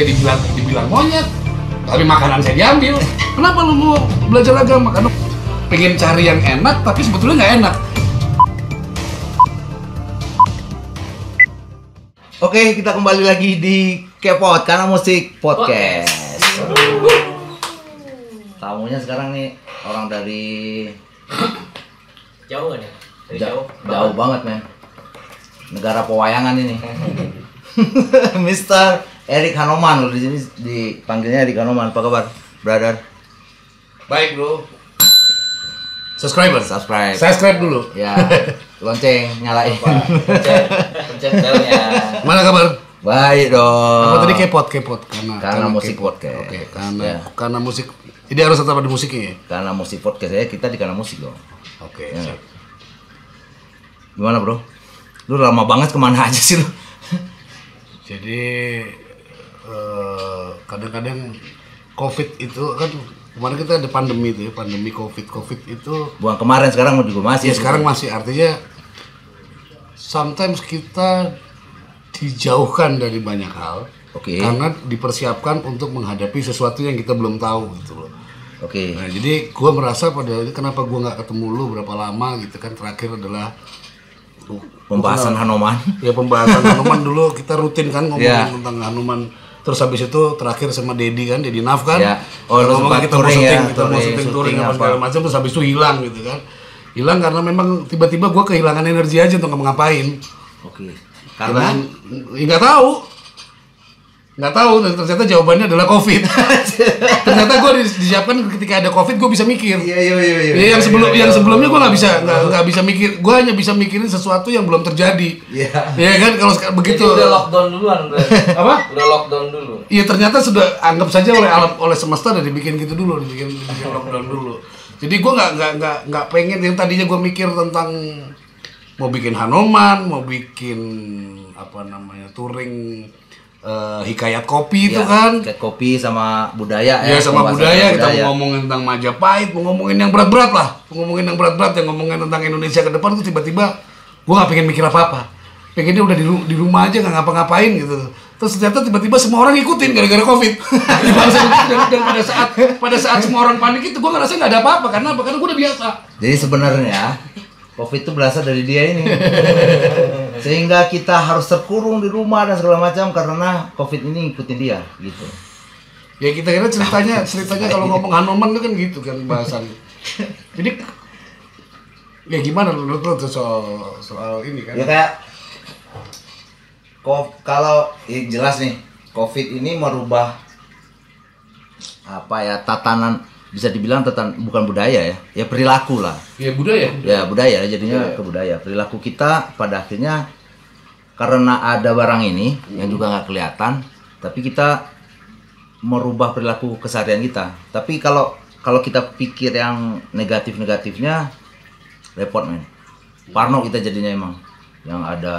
dibilang monyet, tapi makanan saya diambil. Kenapa lu mau belajar agama? Karena pengen cari yang enak, tapi sebetulnya nggak enak. Oke, kita kembali lagi di Kepot karena musik podcast. Tamunya sekarang nih orang dari jauh kan ya? Dari jauh banget men. Negara pewayangan ini. Mr. Erik Hanoman, di sini dipanggilnya Erik Hanoman. Apa kabar, brother? Baik bro. Subscribe dulu. Ya, lonceng nyalain. Pencet belnya. Mana kabar? Baik dong. Apa tadi Kepot karena musik Kepot. podcast. Oke, Ya. karena musik. Jadi harus tetap ada musiknya ya? Karena musik podcast ya, kita di karena musik dong. Oke. Ya. Gimana bro? Lu lama banget kemana aja sih lu? Jadi kadang-kadang COVID itu kan kemarin kita ada pandemi itu ya, pandemi COVID itu. Bukan kemarin, sekarang juga masih. Ya sekarang masih, artinya sometimes kita dijauhkan dari banyak hal. Oke. Karena dipersiapkan untuk menghadapi sesuatu yang kita belum tahu gitu loh. Oke. Nah, jadi gue merasa kenapa gue nggak ketemu lu berapa lama gitu kan, terakhir adalah Pembahasan Hanoman. ya pembahasan Hanuman dulu kita rutin kan ngomongin Ya. tentang Hanuman. Terus habis itu terakhir sama Dedi kan, Dedi Naf kan. Ya. Oh, Kita lu ngomongin sempat kita mau touring syuting, ya, kita mau syuting touring apa apa. segala macam, terus habis itu hilang gitu kan. Hilang karena memang tiba-tiba gue kehilangan energi aja untuk ngapain. Oke. Karena Nggak tahu, dan ternyata jawabannya adalah COVID. Ternyata gue disiapkan ketika ada COVID gue bisa mikir. Iya. Yang sebelumnya gue nggak bisa mikir. Gue hanya bisa mikirin sesuatu yang belum terjadi. Iya. Iya kan, kalau begitu. Jadi udah lockdown duluan berarti. Apa? Udah lockdown dulu. Iya, ternyata sudah anggap saja oleh semesta udah dibikin gitu dulu, dibikin lockdown dulu. Jadi gue nggak pengen yang tadinya gue mikir tentang mau bikin Hanoman, mau bikin touring. Hikayat kopi itu kan, hikayat kopi sama budaya ya sama budaya. Kita budaya. mau ngomongin tentang Majapahit, mau ngomongin yang berat-berat lah, yang ngomongin tentang Indonesia ke depan tuh tiba-tiba gue nggak pengen mikir apa-apa, pengennya udah di rumah aja nggak ngapa-ngapain gitu. Terus ternyata tiba-tiba semua orang ngikutin gara-gara COVID. Dan pada saat semua orang panik itu gue ngerasa nggak ada apa-apa. Karena gue udah biasa. Jadi sebenarnya COVID itu berasal dari dia ini. Sehingga kita harus terkurung di rumah dan segala macam karena COVID ini ngikutin dia gitu. Ya kita kira ceritanya kalau ngomong Hanoman itu kan gitu kan bahasannya. Jadi ya gimana menurut lo tuh soal ini kan? Ya kayak kalau jelas nih COVID ini merubah tatanan, bisa dibilang bukan budaya ya perilaku lah. Ya budaya. Ya budaya jadinya ke budaya. Perilaku kita pada akhirnya karena ada barang ini yang juga nggak kelihatan, tapi kita merubah perilaku keseharian kita. Tapi kalau kita pikir yang negatifnya repot men. Parno kita jadinya emang. Yang ada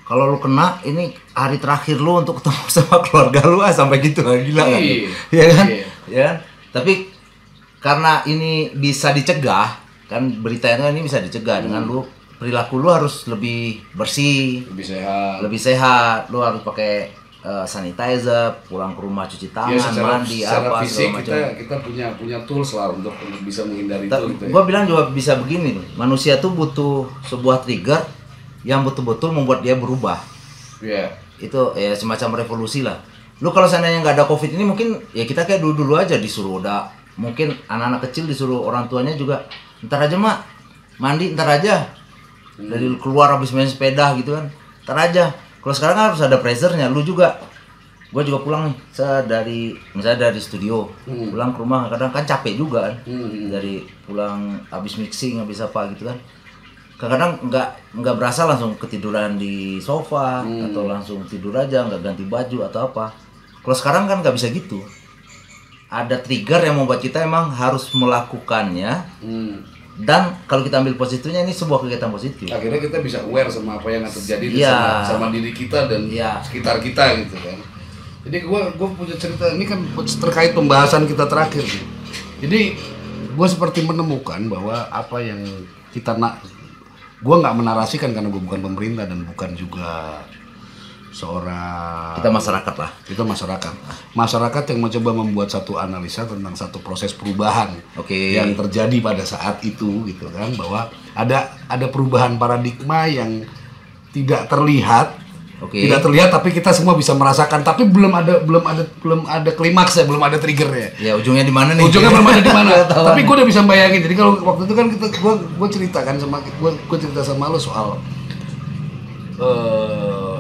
kalau lu kena ini hari terakhir lu untuk ketemu sama keluarga lu sampai gitu lah, gila kan? Iya kan? Ya. Tapi karena ini bisa dicegah, kan beritanya ini bisa dicegah dengan lu perilaku lu harus lebih bersih, lebih sehat. Lu harus pakai sanitizer, pulang ke rumah cuci tangan, mandi secara apa fisik segala macam. kita punya tools lah untuk bisa menghindari itu gitu ya. Gua bilang juga bisa begini nih, manusia tuh butuh sebuah trigger yang betul-betul membuat dia berubah. Iya. Itu ya semacam revolusi lah. Lu kalau seandainya nggak ada COVID ini mungkin ya kita kayak dulu aja disuruh mungkin anak-anak kecil disuruh orang tuanya juga ntar aja mak mandi ntar aja dari keluar habis main sepeda gitu kan ntar aja. Kalau sekarang kan harus ada pressernya. Lu juga, gue juga pulang nih misalnya dari studio pulang ke rumah kadang kan capek juga kan dari pulang habis mixing habis apa gitu kan. Kadang-kadang nggak berasa langsung ketiduran di sofa atau langsung tidur aja nggak ganti baju atau apa. Kalau sekarang kan nggak bisa gitu. Ada trigger yang membuat kita emang harus melakukannya. Dan kalau kita ambil positifnya ini sebuah kegiatan positif. Akhirnya kita bisa aware sama apa yang terjadi sama diri kita dan sekitar kita gitu kan. Jadi gue punya cerita ini kan terkait pembahasan kita terakhir. Jadi gue seperti menemukan bahwa apa yang kita gue nggak menarasikan karena gue bukan pemerintah dan bukan juga seorang Kita masyarakat lah. itu masyarakat yang mencoba membuat satu analisa tentang satu proses perubahan Oke. yang terjadi pada saat itu gitu kan, bahwa ada perubahan paradigma yang tidak terlihat. Oke. Tidak terlihat tapi kita semua bisa merasakan, tapi belum ada klimaksnya, belum ada triggernya. Ya ujungnya di mana nih? Ujungnya belum ada di mana. Nggak tahu. Tapi gue udah bisa bayangin. Jadi kalau waktu itu kan gue ceritakan sama gue cerita sama lo soal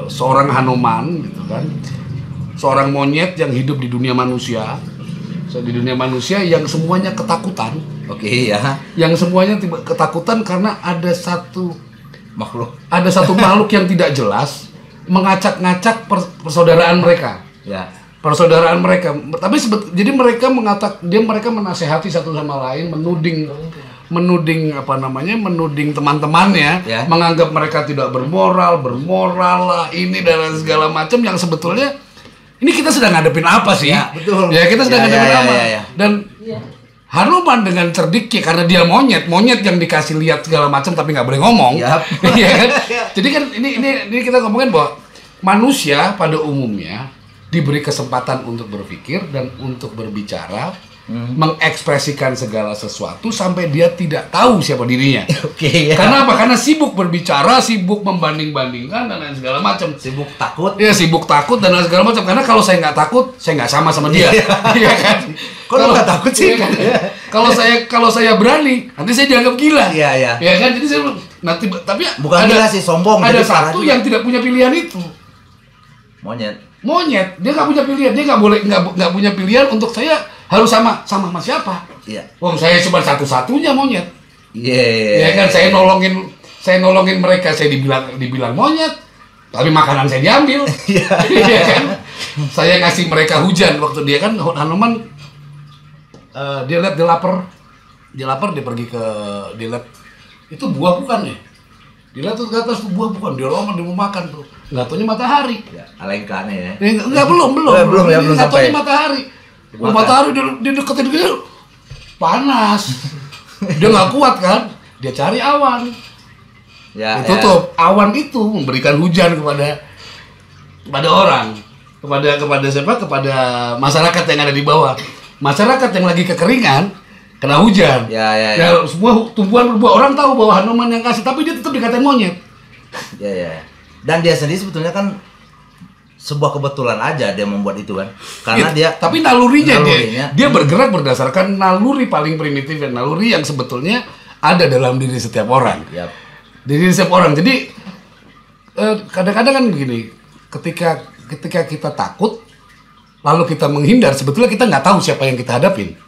seorang Hanuman gitu kan, seorang monyet yang hidup di dunia manusia, yang semuanya ketakutan, Oke ya. yang semuanya ketakutan karena ada satu Makhluk. yang tidak jelas mengacak-ngacak persaudaraan mereka. Ya. Persaudaraan mereka, tapi jadi mereka mereka menasehati satu sama lain, menuding teman-temannya, Ya. menganggap mereka tidak bermoral lah, ini dan segala macam, yang sebetulnya ini kita sedang ngadepin apa sih? Ya, betul. Ya, kita sedang Ya, ngadepin ya, apa? ya, ya. Dan Hanuman dengan cerdiknya, karena dia monyet yang dikasih lihat segala macam tapi nggak boleh ngomong. Yap. Iya kan? Jadi kan ini kita ngomongin bahwa manusia pada umumnya diberi kesempatan untuk berpikir dan untuk berbicara, mengekspresikan segala sesuatu sampai dia tidak tahu siapa dirinya. Oke ya. Karena apa? Karena sibuk berbicara, sibuk membanding-bandingkan dan lain segala macam. Sibuk takut. Ya sibuk takut dan lain segala macam. Karena kalau saya nggak takut, saya nggak sama dia. Iya kan? Kalau nggak takut sih? Iya kan? Kalau saya berani, nanti saya dianggap gila. Iya, iya. Ya kan? Jadi saya nanti tapi Bukan gila sih, sombong. Ada Jadi parah satu juga. yang tidak punya pilihan itu. Monyet, dia nggak punya pilihan, dia nggak punya pilihan untuk saya harus sama siapa. Iya. Wong saya cuma satu-satunya monyet. Iya. Ya kan, saya nolongin mereka, saya dibilang monyet, tapi makanan saya diambil. Iya kan? Saya ngasih mereka hujan waktu dia kan Hanuman, dia lihat dia lapar, dia pergi ke dia lihat itu buah bukan ya? Dia lihat tuh ke atas tuh buah bukan, dia lama dia mau makan tuh. Nggak taunya matahari. Ya, alengkane ya. Enggak, belum Belum nggak taunya sampai. matahari. Makan. Matahari dia deketin dia panas. Dia nggak kuat kan? Dia cari awan. Ya. Ditutup. Awan itu memberikan hujan kepada orang, kepada siapa? Kepada masyarakat yang ada di bawah. Masyarakat yang lagi kekeringan kena hujan. Ya. Semua tumbuhan berbuah. Orang tahu bahwa Hanuman yang kasih, tapi dia tetap dikatain monyet. Ya. Dan dia sendiri sebetulnya kan sebuah kebetulan aja dia membuat itu kan. Karena dia tapi nalurinya dia bergerak berdasarkan naluri paling primitif, yang naluri yang sebetulnya ada dalam diri setiap orang. Yap. Diri setiap orang. Jadi kadang-kadang kan begini, ketika kita takut lalu kita menghindar, sebetulnya kita nggak tahu siapa yang kita hadapin.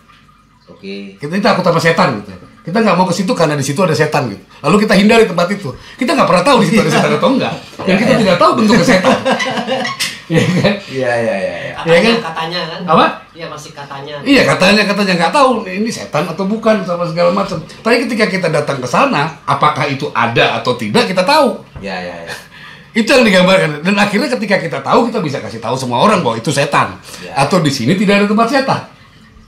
Oke. Kita takut sama setan gitu. Kita nggak mau ke situ karena di situ ada setan gitu. Lalu kita hindari tempat itu. Kita nggak pernah tahu di situ ada setan atau enggak. Dan kita tidak tahu bentuknya setan. Iya kan? Iya. Katanya kan? Apa? Iya, masih katanya. Iya, katanya nggak tahu ini setan atau bukan sama segala macam. Tapi ketika kita datang ke sana, apakah itu ada atau tidak kita tahu. Ya. Itu yang digambarkan. Dan akhirnya ketika kita tahu, kita bisa kasih tahu semua orang bahwa itu setan. Ya. Atau di sini tidak ada tempat setan.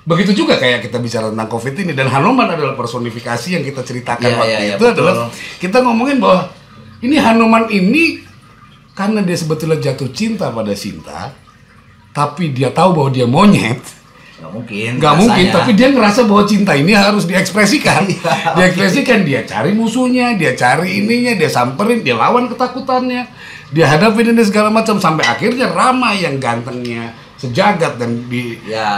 Begitu juga kayak kita bicara tentang COVID ini, dan Hanuman adalah personifikasi yang kita ceritakan waktu itu. Betul. Adalah kita ngomongin bahwa ini Hanuman ini karena dia sebetulnya jatuh cinta pada Sinta, tapi dia tahu bahwa dia monyet. Nggak mungkin, tapi dia ngerasa bahwa cinta ini harus diekspresikan. Diekspresikan, dia cari musuhnya, dia cari ininya, dia samperin, dia lawan ketakutannya, dia hadapin ini segala macam, sampai akhirnya Rama yang gantengnya sejagat dan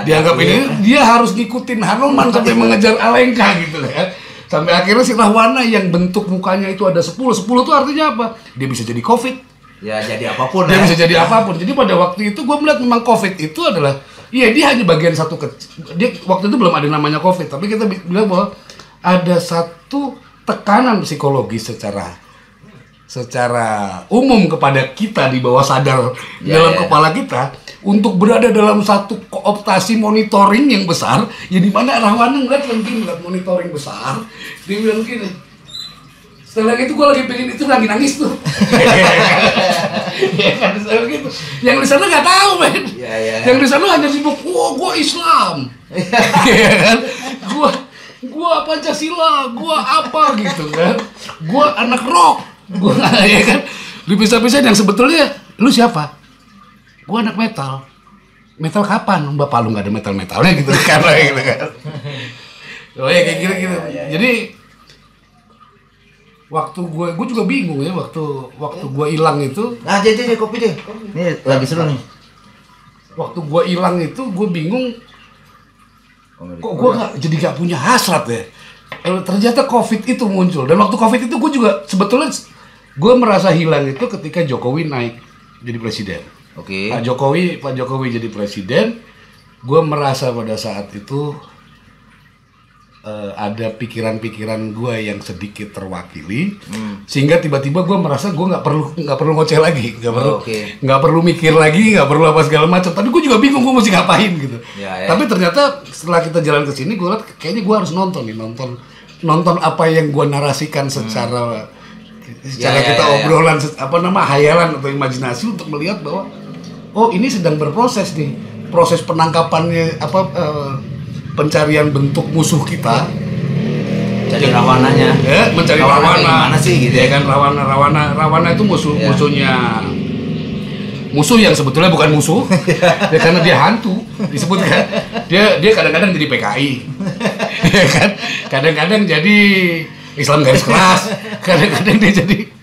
dianggap ini, dia harus ngikutin Hanuman sampai mengejar Alengka gitu kan. Sampai akhirnya si Rahwana yang bentuk mukanya itu ada 10 itu artinya apa? Dia bisa jadi COVID. Ya, jadi apapun. Dia bisa jadi apapun. Jadi pada waktu itu gue melihat memang COVID itu adalah, iya dia hanya bagian satu kecil. Dia waktu itu belum ada namanya COVID, tapi kita bilang bahwa ada satu tekanan psikologis secara umum kepada kita di bawah sadar dalam kepala kita untuk berada dalam satu kooptasi monitoring yang besar, ya di mana Rahwana ngeliat monitoring besar, dia bilang gini. Setelah itu gue lagi pengen itu lagi nangis tuh. Ya kan, gitu. Yang di sana nggak tahu, men. Yang di sana hanya sibuk, wah gue Islam. Ya kan, gue Pancasila, gue apa gitu kan, gue anak rock, gue ya kan, dipisah-pisah yang sebetulnya lu siapa? Gua anak metal. Metal kapan? Bapak lu nggak ada metal-metalnya gitu kan, gitu kan. Oh ya kayak gitu. Jadi waktu gue juga bingung ya waktu gue hilang itu. Nah, jadi kopi deh. Ini lagi seru nih. Waktu gue hilang itu gue bingung. Kok gue nggak punya hasrat ya? Ternyata COVID itu muncul, dan waktu COVID itu gue juga sebetulnya gue merasa hilang itu ketika Jokowi naik jadi presiden. Oke. Pak Jokowi jadi presiden, gue merasa pada saat itu ada pikiran-pikiran gue yang sedikit terwakili, sehingga tiba-tiba gue merasa gue nggak perlu ngoceh lagi, nggak perlu mikir lagi, nggak perlu apa segala macam. Tapi gue juga bingung gue mesti ngapain gitu. Ya. Tapi ternyata setelah kita jalan ke sini, gue lihat kayaknya gue harus nonton apa yang gue narasikan secara kita obrolan hayalan atau imajinasi untuk melihat bahwa oh ini sedang berproses nih, proses penangkapannya pencarian bentuk musuh kita, cari rawananya, mencari rawana mana sih gitu ya kan. Rawana itu musuh yang sebetulnya bukan musuh ya, karena dia hantu disebut kan. Dia kadang-kadang jadi PKI ya kan, kadang-kadang jadi Islam garis keras, kadang-kadang jadi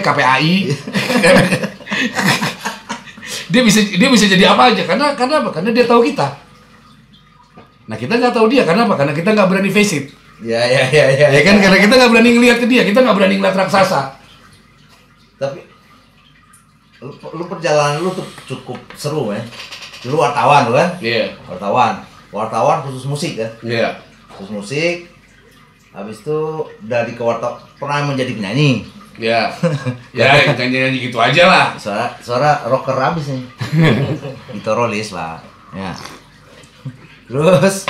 KPAI. Dia bisa jadi apa aja karena apa? Karena dia tahu kita. Nah, kita nggak tahu dia karena apa? Karena kita nggak berani face it. Ya kan, karena kita nggak berani ngelihat ke dia, kita nggak berani ngelihat raksasa. Tapi lu perjalanan lu tuh cukup seru ya. Lu wartawan kan? Iya. Wartawan khusus musik kan? Iya. Khusus musik. Habis itu dari pernah menjadi penyanyi. Ya, nyanyi gitu aja lah. Suara rocker abis nih. Ditorolis lah. Ya. Terus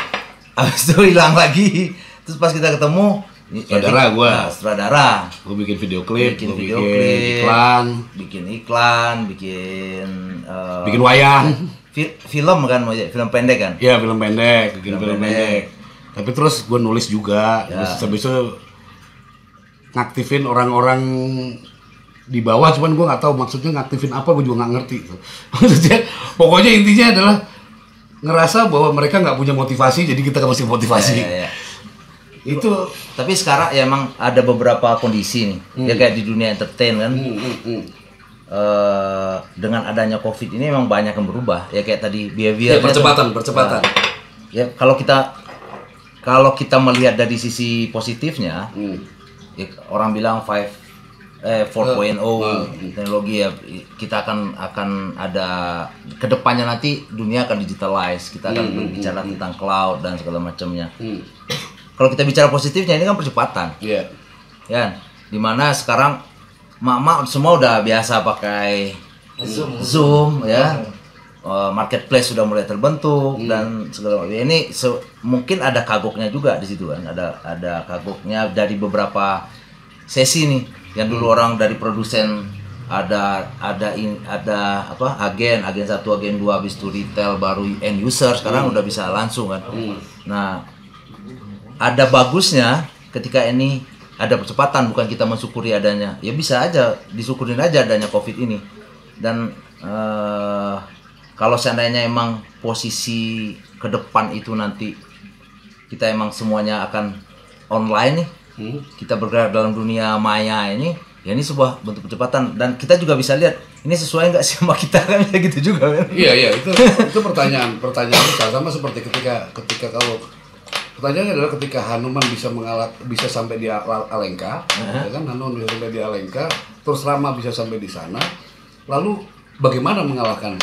abis itu hilang lagi. Terus pas kita ketemu, sutradara. Gue bikin video klip, bikin iklan, bikin wayang. Film kan, film pendek kan? Iya, film pendek, bikin film pendek. Tapi terus gue nulis juga. Ya. Terus habis itu ngaktifin orang-orang di bawah, cuman gue nggak tahu maksudnya ngaktifin apa, gue juga nggak ngerti. Maksudnya, pokoknya intinya adalah ngerasa bahwa mereka nggak punya motivasi, jadi kita nggak mesti motivasi. Ya. Itu. Tapi sekarang ya emang ada beberapa kondisi nih, ya kayak di dunia entertain kan. Dengan adanya COVID ini memang banyak yang berubah. Ya kayak tadi behavior. Percepatan. Ya kalau kita melihat dari sisi positifnya. Ya, orang bilang 4.0 teknologi ya, kita akan ada kedepannya, nanti dunia akan digitalize, kita akan berbicara tentang cloud dan segala macamnya. Kalau kita bicara positifnya, ini kan percepatan, ya, dimana sekarang mak semua udah biasa pakai Zoom ya. Marketplace sudah mulai terbentuk dan segala macam. Ini mungkin ada kagoknya juga di situ kan. Ada kagoknya dari beberapa sesi nih. Yang dulu orang dari produsen ada agen 1, agen 2, habis itu retail, baru end user, sekarang udah bisa langsung kan. Nah, ada bagusnya ketika ini ada percepatan, bukan kita mensyukuri adanya. Ya bisa aja disyukurin aja adanya COVID ini. Dan kalau seandainya emang posisi ke depan itu nanti kita emang semuanya akan online nih, kita bergerak dalam dunia maya ini, ya ini sebuah bentuk percepatan. Dan kita juga bisa lihat ini sesuai nggak sih sama kita kan, ya gitu juga kan. Iya itu pertanyaan besar, sama seperti ketika kalau pertanyaannya adalah ketika Hanuman bisa sampai di Alengka, ya kan, Hanuman bisa sampai di Alengka, terus Rama bisa sampai di sana, lalu bagaimana mengalahkan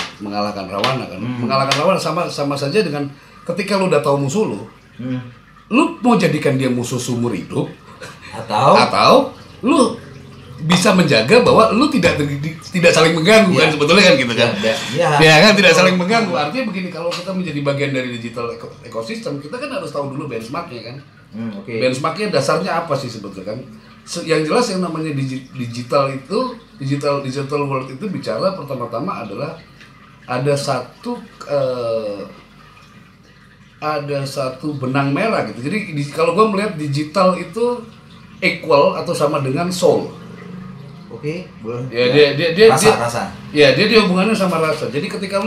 Rawana kan? Mengalahkan Rawana sama saja dengan ketika lu udah tahu musuh lu, lu mau jadikan dia musuh seumur hidup, atau lu bisa menjaga bahwa lu tidak saling mengganggu kan, sebetulnya kan gitu kan? Ya kan, tidak saling mengganggu. Artinya begini, kalau kita menjadi bagian dari digital ekosistem, kita kan harus tahu dulu benchmarknya kan. Benchmarknya dasarnya apa sih sebetulnya kan? Yang jelas yang namanya digital world itu bicara pertama-tama adalah ada satu benang merah gitu. Jadi kalau gue melihat digital itu equal atau sama dengan soul. Oke, boleh. Ya, Rasa. Ya, dia hubungannya sama rasa. Jadi ketika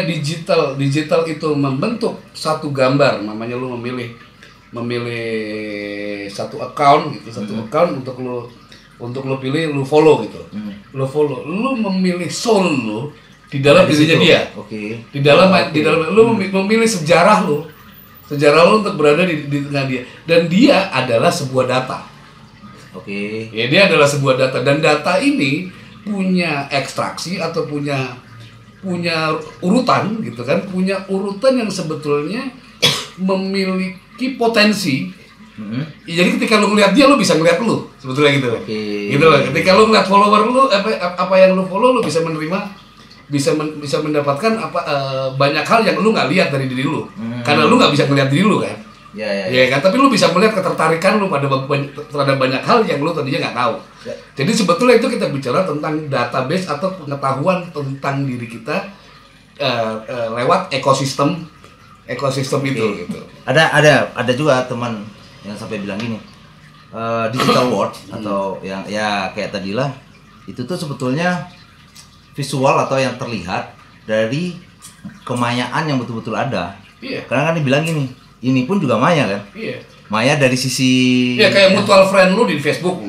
digital itu membentuk satu gambar, namanya lu memilih satu account gitu, account untuk lu pilih, lu follow gitu. Lu follow, lu memilih soul lu di dalam dirinya dia. Oke. Di dalam lu memilih sejarah lu untuk berada di tengah dia, dan dia adalah sebuah data. Oke. Ya, dia adalah sebuah data, dan data ini punya ekstraksi atau punya urutan gitu kan, punya urutan yang sebetulnya memiliki potensi. Ya, jadi ketika lu ngeliat dia, lu bisa ngeliat lu sebetulnya gitu. Gitu loh. Ketika lu ngeliat follower lu, apa yang lu follow, lu bisa menerima, bisa mendapatkan banyak hal yang lu nggak lihat dari diri lu, karena lu nggak bisa ngeliat diri lu kan. Ya kan, tapi lu bisa melihat ketertarikan lu terhadap banyak hal yang lu tadinya nggak tahu. Jadi sebetulnya itu kita bicara tentang database atau pengetahuan tentang diri kita lewat ekosistem itu gitu. Ada juga teman yang sampai bilang gini, digital world atau yang ya kayak tadilah, itu tuh sebetulnya visual atau yang terlihat dari kemayaan yang betul-betul ada. Iya. Karena kan dibilang gini, ini pun juga maya kan? Iya. Maya dari sisi... Iya, kayak mutual friend lu di Facebook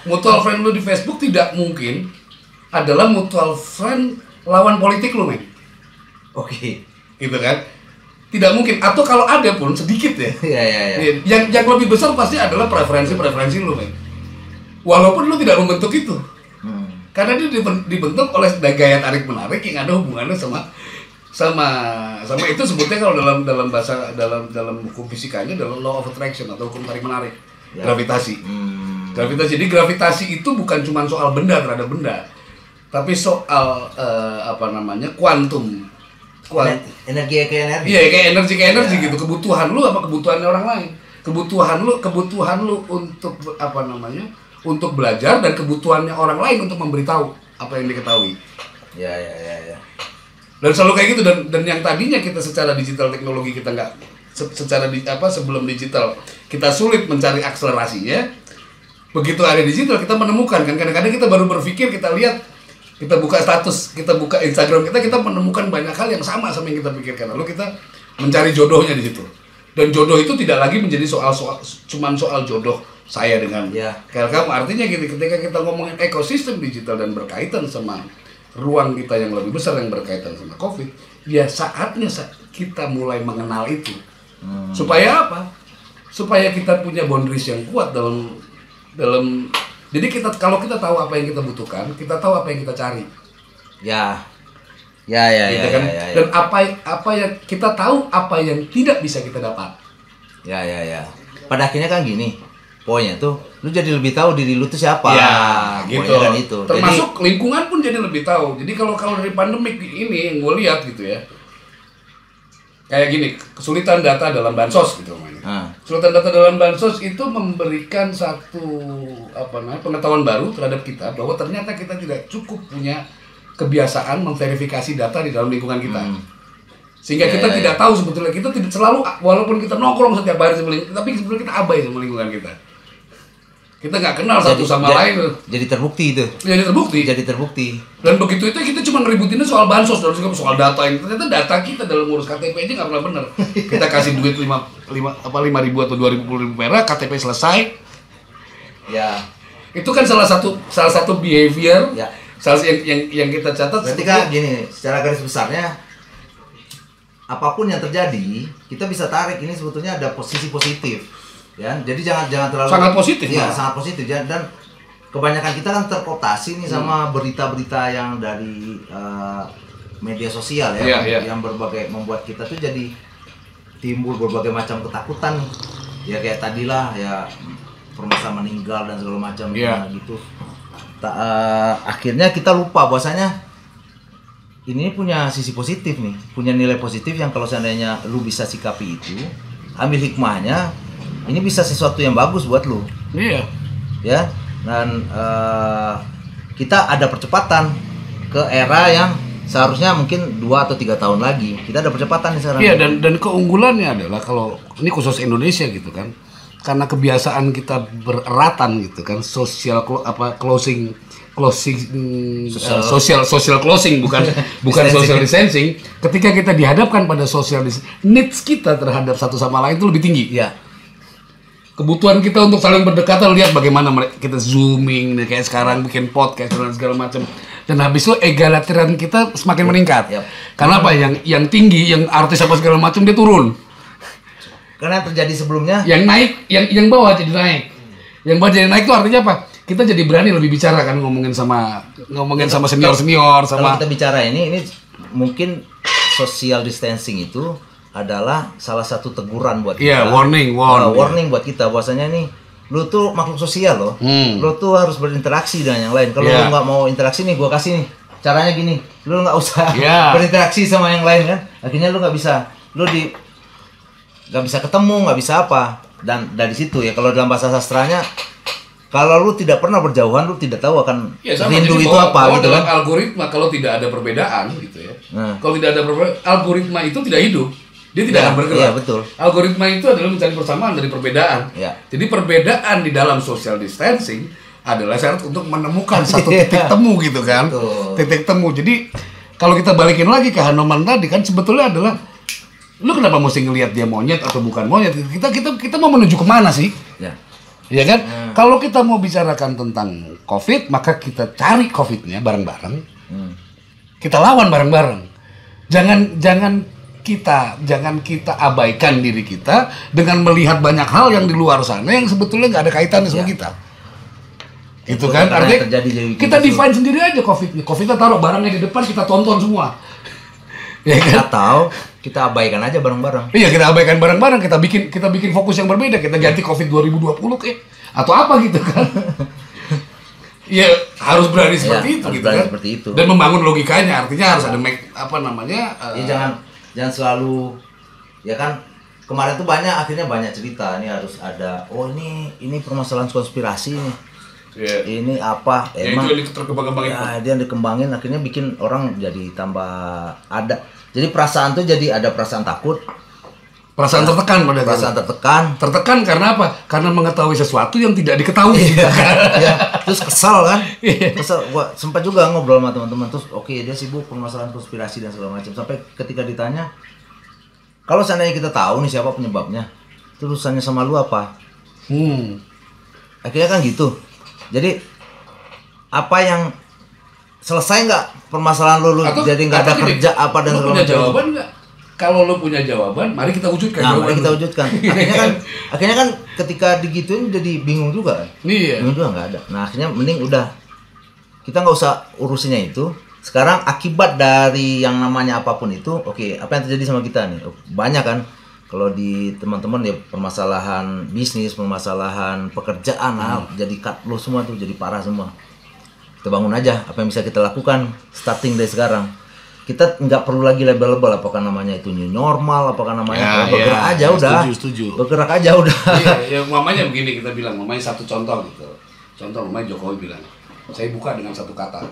mutual friend lu di Facebook tidak mungkin adalah mutual friend lawan politik lu, men. Oke. Gitu kan? Tidak mungkin, atau kalau ada pun sedikit ya. Iya. Yang lebih besar pasti adalah preferensi lu, men. Walaupun lu tidak membentuk itu. Karena dia dibentuk oleh gaya tarik menarik yang ada hubungannya sama itu, sebutnya kalau dalam bahasa dalam hukum fisikanya dalam law of attraction atau hukum tarik menarik, gravitasi. Jadi gravitasi itu bukan cuma soal benda terhadap benda, tapi soal kuantum. Energi ke energi. Iya, kayak energi gitu. Kebutuhan lu apa kebutuhannya orang lain? Kebutuhan lu untuk untuk belajar, dan kebutuhannya orang lain untuk memberitahu apa yang diketahui. Ya. Dan selalu kayak gitu, dan yang tadinya kita secara digital teknologi kita nggak sebelum digital kita sulit mencari akselerasinya, begitu ada digital kita menemukan kan. Kadang-kadang kita baru berpikir, kita lihat, kita buka status, kita buka Instagram kita menemukan banyak hal yang sama yang kita pikirkan, lalu kita mencari jodohnya di situ. Dan jodoh itu tidak lagi menjadi cuman soal jodoh saya dengan kamu. Artinya gini, ketika kita ngomongin ekosistem digital dan berkaitan sama ruang kita yang lebih besar yang berkaitan sama COVID, ya saatnya kita mulai mengenal itu. Supaya apa? Supaya kita punya boundaries yang kuat dalam jadi kalau kita tahu apa yang kita butuhkan, kita tahu apa yang kita cari. Ya. Dan apa yang kita tahu, apa yang tidak bisa kita dapat. Ya. Pada akhirnya kan gini, poinnya tuh, lu jadi lebih tahu diri lu tuh siapa. Ya, gitu. Kan itu. Termasuk lingkungan pun jadi lebih tahu. Jadi kalau dari pandemik ini yang gue lihat gitu ya, kayak gini, kesulitan data dalam bansos gitu namanya. Kesulitan data dalam bansos itu memberikan satu pengetahuan baru terhadap kita, bahwa ternyata kita tidak cukup punya kebiasaan memverifikasi data di dalam lingkungan kita. Sehingga kita tidak tahu sebetulnya, kita tidak selalu, walaupun kita nongkrong setiap hari tapi sebetulnya kita abai sama lingkungan kita. Kita nggak kenal satu sama lain. Jadi terbukti itu. Jadi terbukti. Dan begitu itu kita cuma ngeributinnya soal bansos dan soal data yang ternyata data kita dalam ngurus KTP aja nggak pernah bener. Kita kasih duit 5.000 atau 2.000 perak, KTP selesai. Ya. Itu kan salah satu behavior. Ya. Yang kita catat. Berarti kan gini, secara garis besarnya, apapun yang terjadi, kita bisa tarik ini sebetulnya ada posisi positif. Ya, jadi jangan terlalu sangat positif. Ya, sangat positif ya. Dan kebanyakan kita kan terkotasi nih sama berita-berita yang dari media sosial ya, yang berbagai membuat kita tuh jadi timbul berbagai macam ketakutan. Ya kayak tadilah ya, permasalahan meninggal dan segala macam gitu. Akhirnya kita lupa bahwasanya ini punya sisi positif nih, punya nilai positif yang kalau seandainya lu bisa sikapi itu, ambil hikmahnya, ini bisa sesuatu yang bagus buat lu. Iya. Ya, dan kita ada percepatan ke era yang seharusnya mungkin 2 atau 3 tahun lagi. Kita ada percepatan nih sekarang. Iya, dan keunggulannya adalah kalau ini khusus Indonesia gitu kan. karena kebiasaan kita bereratan gitu kan, closing social closing bukan social distancing. Ketika kita dihadapkan pada social needs kita terhadap satu sama lain itu lebih tinggi. Iya. Kebutuhan kita untuk saling berdekatan, lihat bagaimana kita zooming kayak sekarang, bikin podcast dan segala macam. Dan habis itu egalitarian kita semakin meningkat. Yap. Karena apa? Yang tinggi, yang artis apa segala macam dia turun. Karena terjadi sebelumnya. Yang naik, yang bawah jadi naik. Yang bawah jadi naik itu artinya apa? Kita jadi berani lebih bicara kan, ngomongin sama senior sama. Kalau kita bicara ini mungkin social distancing itu adalah salah satu teguran buat kita. Iya, warning buat kita bahwasanya nih, lu tuh makhluk sosial loh. Lu tuh harus berinteraksi dengan yang lain. Kalau lu nggak mau interaksi nih, gua kasih nih caranya gini. Lu nggak usah berinteraksi sama yang lain kan. Akhirnya lu nggak bisa ketemu, nggak bisa apa. Dan dari situ ya, kalau dalam bahasa sastranya, kalau lu tidak pernah berjauhan, lu tidak tahu akan rindu itu apa gitu kan. Algoritma kalau tidak ada perbedaan gitu ya. Kalau tidak ada perbedaan, algoritma itu tidak hidup. Dia tidak akan bergerak. Iya, betul. Algoritma itu adalah mencari persamaan dari perbedaan. Ya. Jadi perbedaan di dalam social distancing adalah syarat untuk menemukan satu titik temu gitu kan. Betul. Titik temu. Jadi kalau kita balikin lagi ke Hanuman tadi kan, sebetulnya adalah lu kenapa mesti ngelihat dia monyet atau bukan monyet? Kita mau menuju kemana sih? Ya. Ya kan? Kalau kita mau bicarakan tentang COVID, maka kita cari COVID-nya bareng-bareng. Kita lawan bareng-bareng. Jangan kita abaikan diri kita dengan melihat banyak hal yang di luar sana yang sebetulnya nggak ada kaitannya sama kita. Itu kan artinya kita define sendiri aja COVID-nya. COVID-nya taruh barangnya di depan, kita tonton semua. Ya kan? Atau kita abaikan aja bareng-bareng. Iya, kita abaikan bareng-bareng, kita bikin fokus yang berbeda, kita ganti COVID 2020 atau apa gitu kan. Iya, harus berani seperti itu gitu kan. Seperti itu. Dan membangun logikanya, artinya harus ada jangan selalu ya kan, kemarin tuh akhirnya banyak cerita nih, harus ada ini permasalahan konspirasi nih. Yeah. Ini apa? Emang itu yang terkembang-kembangin. Ya, dia dikembangin, akhirnya bikin orang jadi tambah ada. Jadi perasaan tuh jadi ada perasaan takut, perasaan tertekan pada perasaan tertekan karena apa? Karena mengetahui sesuatu yang tidak diketahui. Ya, terus kesal kan? Kesal. Gua sempat juga ngobrol sama teman-teman, terus dia sibuk permasalahan konspirasi dan segala macam, sampai ketika ditanya, kalau seandainya kita tahu nih siapa penyebabnya, terus urusannya sama lu apa? Akhirnya kan gitu. Jadi apa yang selesai nggak permasalahan lu jadi nggak ada kerja apa dan segala macam? Jawaban nggak? Kalau lo punya jawaban, mari kita wujudkan. Mari kita wujudkan. Akhirnya kan ketika digituin jadi bingung juga kan? Iya. Bingung juga nggak ada. Nah akhirnya mending udah kita nggak usah urusinya itu. Sekarang akibat dari yang namanya apapun itu, apa yang terjadi sama kita nih? Banyak kan? Kalau di teman-teman ya permasalahan bisnis, permasalahan pekerjaan, jadi cut lo semua tuh, jadi parah semua. Kita bangun aja apa yang bisa kita lakukan starting dari sekarang. Kita nggak perlu lagi label-label apakah namanya itu new normal, apakah namanya bergerak aja udah. Setuju. Bergerak aja udah. Iya, mamanya begini kita bilang, mamanya satu contoh gitu. Contoh mamanya Jokowi bilang, saya buka dengan satu kata.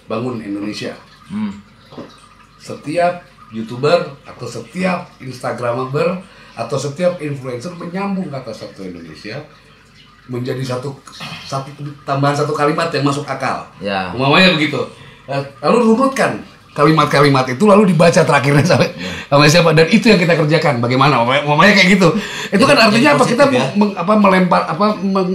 Bangun Indonesia. Setiap YouTuber atau setiap Instagramer atau setiap influencer menyambung kata satu Indonesia menjadi satu tambahan satu kalimat yang masuk akal. Ya. Mamanya begitu. Lalu runutkan kalimat-kalimat itu, lalu dibaca terakhirnya sama siapa, dan itu yang kita kerjakan. Bagaimana mamanya kayak gitu. Itu kan artinya apa? Kita melempar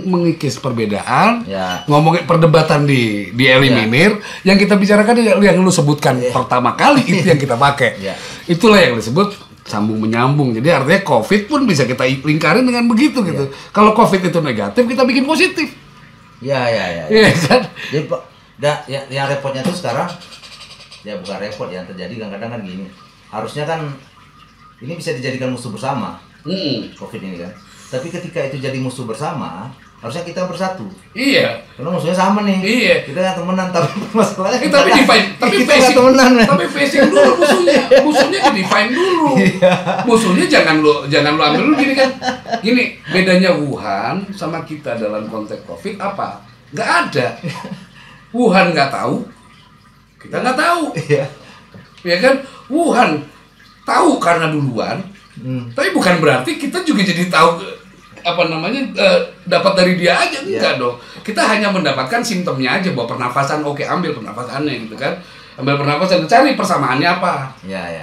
mengikis perbedaan, ngomongin perdebatan dieliminir. Yang kita bicarakan yang lu sebutkan pertama kali itu yang kita pakai. Itulah yang disebut sambung menyambung. Jadi artinya COVID pun bisa kita lingkarin dengan begitu gitu. Kalau COVID itu negatif, kita bikin positif. Iya kan? Jadi yang repotnya tuh sekarang, ya bukan repot, yang terjadi kadang-kadang kan gini. Harusnya kan ini bisa dijadikan musuh bersama, COVID ini kan. Tapi ketika itu jadi musuh bersama, harusnya kita bersatu. Iya. Karena musuhnya sama nih. Iya. Kita yang temenan, tapi masalahnya tapi facing dulu musuhnya di-define dulu. Musuhnya jangan lu ambil dulu gini kan. Gini, bedanya Wuhan sama kita dalam konteks COVID apa? Nggak ada. Wuhan nggak tahu, kita nggak tahu. Ya kan? Wuhan tahu karena duluan, Tapi bukan berarti kita juga jadi tahu dapat dari dia aja, enggak dong. Kita hanya mendapatkan simptomnya aja, bahwa pernafasan oke, ambil pernafasannya gitu kan. Ambil pernafasan, cari persamaannya apa.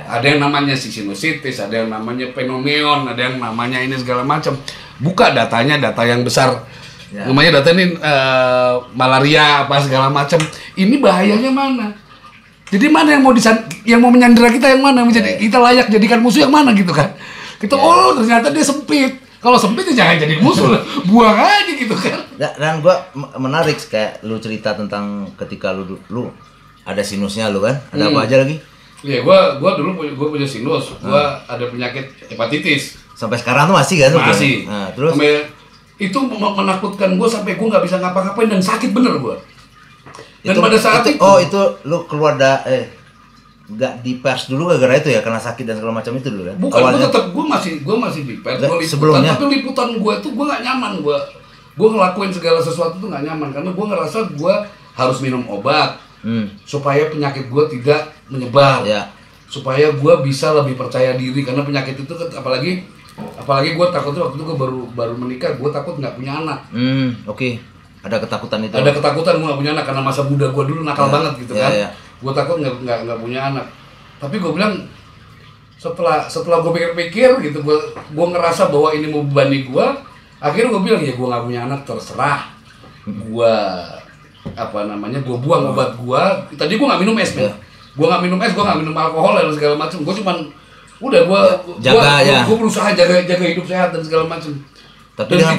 Ada yang namanya sinusitis, ada yang namanya pneumonia, ada yang namanya ini segala macam. Buka datanya, data yang besar. Namanya data ini malaria apa segala macam. Ini bahayanya mana? Jadi mana yang mau menyandera kita, yang mana menjadi kita layak jadikan musuh, yang mana gitu kan? Kita ternyata dia sempit. Kalau sempit ya jangan jadi musuh, buang aja gitu kan. Dan gua menarik kayak lu cerita tentang ketika lu ada sinusnya lu kan, ada apa aja lagi? Iya, gua dulu punya sinus, gua ada penyakit hepatitis. Sampai sekarang tuh masih kan? Masih. Nah, terus itu menakutkan gua sampai gua nggak bisa ngapa-ngapain dan sakit bener gua. Dan pada saat itu itu lu keluar nggak di pers dulu gara-gara itu ya, karena sakit dan segala macam itu dulu ya? Bukan, gue masih di pers, gue liputan, sebelumnya. Tapi liputan gue tuh gue nggak nyaman, gue ngelakuin segala sesuatu tuh nggak nyaman karena gue ngerasa gue harus minum obat supaya penyakit gue tidak menyebar, supaya gue bisa lebih percaya diri karena penyakit itu apalagi gue takutnya waktu itu gue baru menikah, gue takut nggak punya anak. Ada ketakutan itu. Ada ketakutan gue nggak punya anak karena masa muda gue dulu nakal banget gitu kan. Gue takut nggak punya anak. Tapi gue bilang setelah gue pikir-pikir gitu, gue ngerasa bahwa ini mau membebani gue. Akhirnya gue bilang ya gue nggak punya anak, terserah. Gue gue buang obat gue. Tadi gue nggak minum es, gue nggak minum es, gue nggak minum alkohol dan segala macam. Gue cuman gue berusaha jaga hidup sehat dan segala macam. Tapi dengan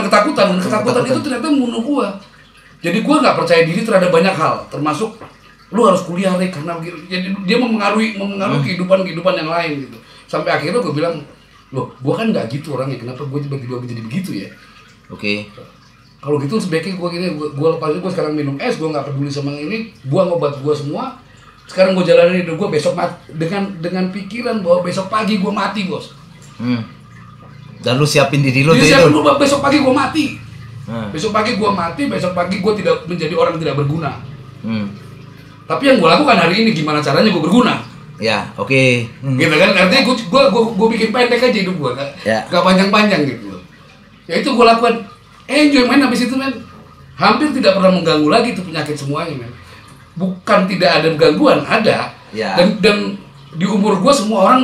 ketakutan itu ternyata membunuh gue. Jadi gue nggak percaya diri terhadap banyak hal, termasuk lu harus kuliah karena jadi dia mempengaruhi kehidupan yang lain gitu. Sampai akhirnya gue bilang, loh, gue kan nggak gitu orangnya, kenapa gue tiba-tiba jadi begitu ya? Kalau gitu sebaiknya gue gini, gue lepasin, gue sekarang minum es, gue nggak peduli sama ini, buang obat gue semua. Sekarang gue jalanin hidup gue besok dengan pikiran bahwa besok pagi gue mati, bos. Dan lu siapin diri lu itu. Besok pagi gue mati. Besok pagi gue tidak menjadi orang yang tidak berguna. Tapi yang gue lakukan hari ini gimana caranya gue berguna? Gitu kan, artinya gue bikin pendek aja hidup gue, gak panjang-panjang gitu. Ya itu gue lakukan, enjoy main habis itu men. Hampir tidak pernah mengganggu lagi tuh penyakit semuanya men. Bukan tidak ada gangguan, ada. Dan di umur gue semua orang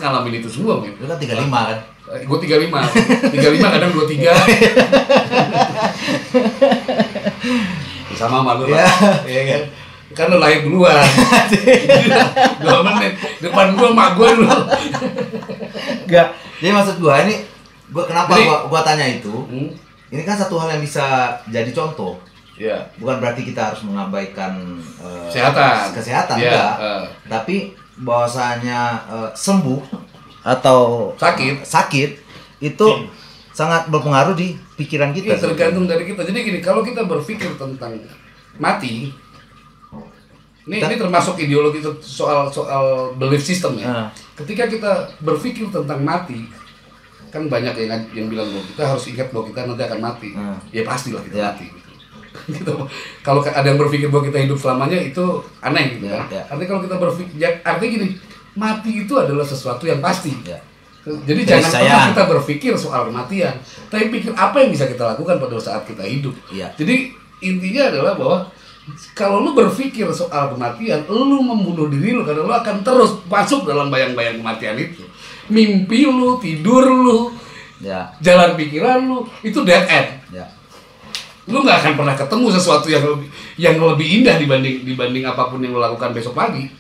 ngalamin itu semua men. Lu kan 35 kan? Gue 35 kadang 23. Sama malu lah, ya kan? Kan lo lahir duluan. 2 menit depan gue mak gue dulu. Enggak. Jadi maksud gue ini, kenapa gue tanya itu? Ini kan satu hal yang bisa jadi contoh. Bukan berarti kita harus mengabaikan kesehatan enggak. Tapi bahwasanya sembuh atau sakit itu sangat berpengaruh di pikiran kita. Tergantung dari kita. Jadi gini, kalau kita berpikir tentang mati, ini termasuk ideologi soal belief system ya. Ketika kita berpikir tentang mati, kan banyak yang bilang bahwa kita harus ingat bahwa kita nanti akan mati. Ya pastilah kita mati. Gitu. Kalau ada yang berpikir bahwa kita hidup selamanya, itu aneh gitu kan. Artinya kalau kita berpikir, artinya gini, mati itu adalah sesuatu yang pasti. Jadi jangan pernah kita berpikir soal kematian, tapi pikir apa yang bisa kita lakukan pada saat kita hidup. Jadi intinya adalah bahwa kalau lu berpikir soal kematian, lu membunuh diri lu karena lu akan terus masuk dalam bayang-bayang kematian itu. Mimpi lu, tidur lu, jalan pikiran lu, itu dead end. Lu nggak akan pernah ketemu sesuatu yang lebih indah dibanding apapun yang lu lakukan besok pagi.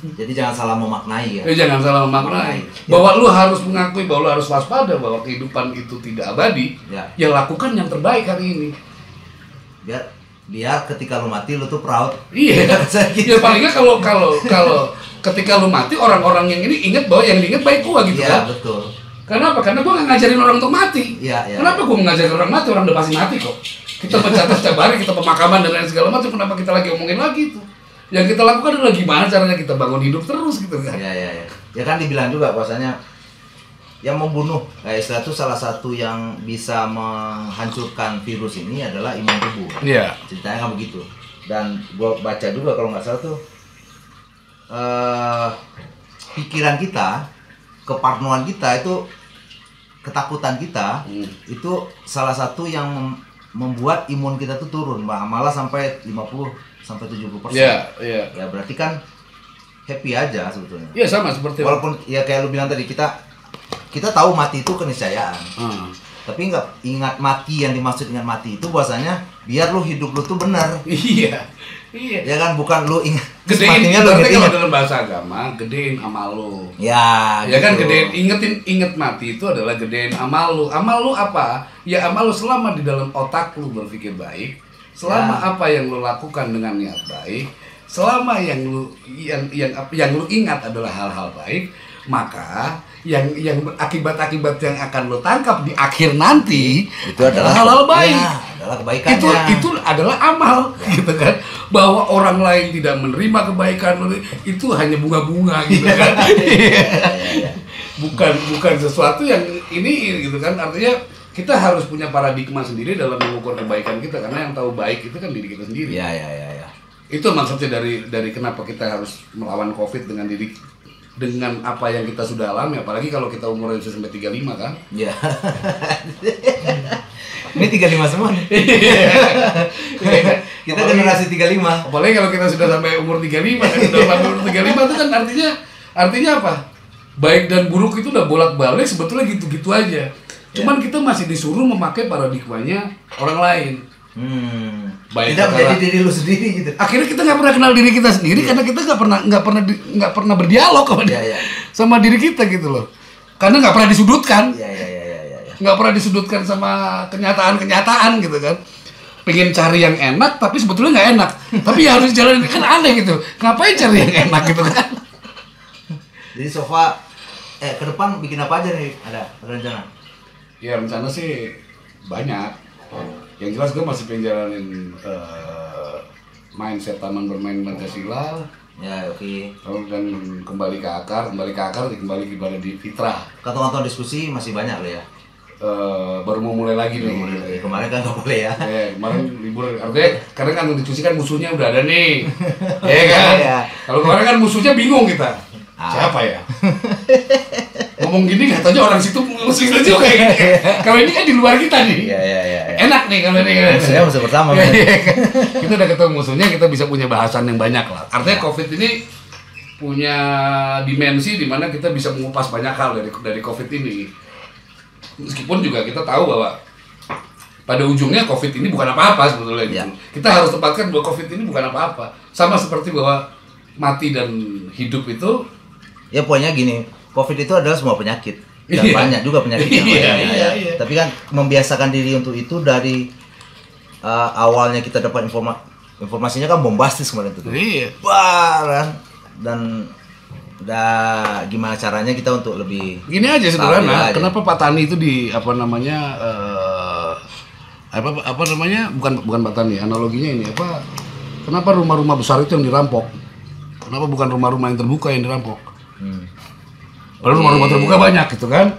Jadi jangan salah memaknai ya. Jangan salah memaknai. Bahwa lu harus mengakui, bahwa lu harus waspada bahwa kehidupan itu tidak abadi. Ya lakukan yang terbaik hari ini. Biar ketika lu mati lu tuh proud. Iya. Ya paling nggak kalau ketika lu mati, orang-orang yang ini ingat bahwa yang diingat baik gua gitu kan. Iya, betul. Kenapa? Karena gua nggak ngajarin orang untuk mati. Kenapa gua ngajarin orang mati? Orang udah pasti mati kok. Kita mencatat setiap hari, kita pemakaman dan lain segala macam. Kenapa kita lagi omongin lagi itu? Yang kita lakukan adalah gimana caranya kita bangun hidup terus gitu kan. Ya kan dibilang juga bahwasanya yang membunuh istilah itu salah satu yang bisa menghancurkan virus ini adalah imun tubuh. Ceritanya kan begitu. Dan gua baca juga kalau nggak salah tuh pikiran kita keparnoan kita itu, ketakutan kita itu salah satu yang membuat imun kita tuh turun, malah sampai 50-70%. Iya. Ya berarti kan happy aja sebetulnya. Iya sama seperti. Walaupun ya kayak lu bilang tadi, kita tahu mati itu keniscayaan. Tapi nggak ingat mati, yang dimaksud dengan mati itu bahwasanya biar lu hidup lu tuh benar. Iya. Ya kan, bukan lu ingat Gedein, matinya lu berarti kalau ingat. dalam bahasa agama, gedein amal lu. Ya Kan gitu. gedein, inget mati itu adalah gedein amal lu. Amal lu apa? Ya amal lu selama di dalam otak lu berpikir baik, selama apa yang lu lakukan dengan niat baik, selama yang lu ingat adalah hal-hal baik, maka yang akibat-akibat yang akan lo tangkap di akhir nanti itu adalah hal-hal baik. Ya, adalah kebaikannya. Itu adalah amal, gitu kan. Bahwa orang lain tidak menerima kebaikan lo itu hanya bunga-bunga, gitu kan. Bukan sesuatu yang ini, gitu kan. Artinya kita harus punya paradigma sendiri dalam mengukur kebaikan kita, karena yang tahu baik itu kan diri kita sendiri. Ya. Itu maksudnya dari kenapa kita harus melawan COVID dengan apa yang kita sudah alami, apalagi kalau kita umurnya bisa sampai 35 kan. Ya. Ini 35 semua nih. Kita generasi 35. Apalagi kalau kita sudah sampai umur 35 kan, sudah sampai umur 35 itu kan artinya apa? Baik dan buruk itu udah bolak-balik sebetulnya gitu-gitu aja. Cuman kita masih disuruh memakai paradigmanya orang lain. Baik, tidak menjadi diri lu sendiri gitu. Akhirnya kita nggak pernah kenal diri kita sendiri karena kita nggak pernah berdialog sama diri kita gitu loh. Karena nggak pernah disudutkan. Nggak pernah disudutkan sama kenyataan gitu kan. Pengen cari yang enak tapi sebetulnya nggak enak. Tapi ya harus jalan, kan aneh gitu. Ngapain cari yang enak gitu kan? Jadi sofa ke depan bikin apa aja nih? Ada rencana? Ya rencana sih banyak. Yang jelas gue masih pengen jalanin mindset taman bermain Pancasila. Ya oke. Dan kembali ke akar kepada di fitrah. Kantong-kantong diskusi masih banyak lo ya. Baru mau mulai lagi nih. Kemarin kan nggak boleh ya. Kemarin libur, artinya karena kan diskusi kan musuhnya udah ada nih. Kan? Iya. Kalau kemarin kan musuhnya bingung kita. Siapa ya? Ngomong gini katanya orang situ musuh kita juga kayak gini. Kalau ini kan di luar kita nih. Iya. Enak nih kalau ini kan. Musuhnya musuh pertama. Kita udah ketemu musuhnya, kita bisa punya bahasan yang banyak lah. Artinya COVID ini punya dimensi di mana kita bisa mengupas banyak hal dari COVID ini. Meskipun juga kita tahu bahwa pada ujungnya COVID ini bukan apa-apa sebetulnya. Ya. Kita harus tempatkan bahwa COVID ini bukan apa-apa. Sama seperti bahwa mati dan hidup itu. Ya pokoknya gini, COVID itu adalah semua penyakit. Dan banyak juga penyakit yang lain. Iya. Tapi kan membiasakan diri untuk itu dari awalnya kita dapat informasinya kan bombastis kemarin itu. Iya. Wah, kan? Dan gimana caranya kita untuk lebih Gini aja sederhana. aja. Kenapa Pak Tani itu di bukan Pak Tani, analoginya ini apa? Kenapa rumah-rumah besar itu yang dirampok? Kenapa bukan rumah-rumah yang terbuka yang dirampok? Padahal rumah-rumah terbuka banyak gitu kan?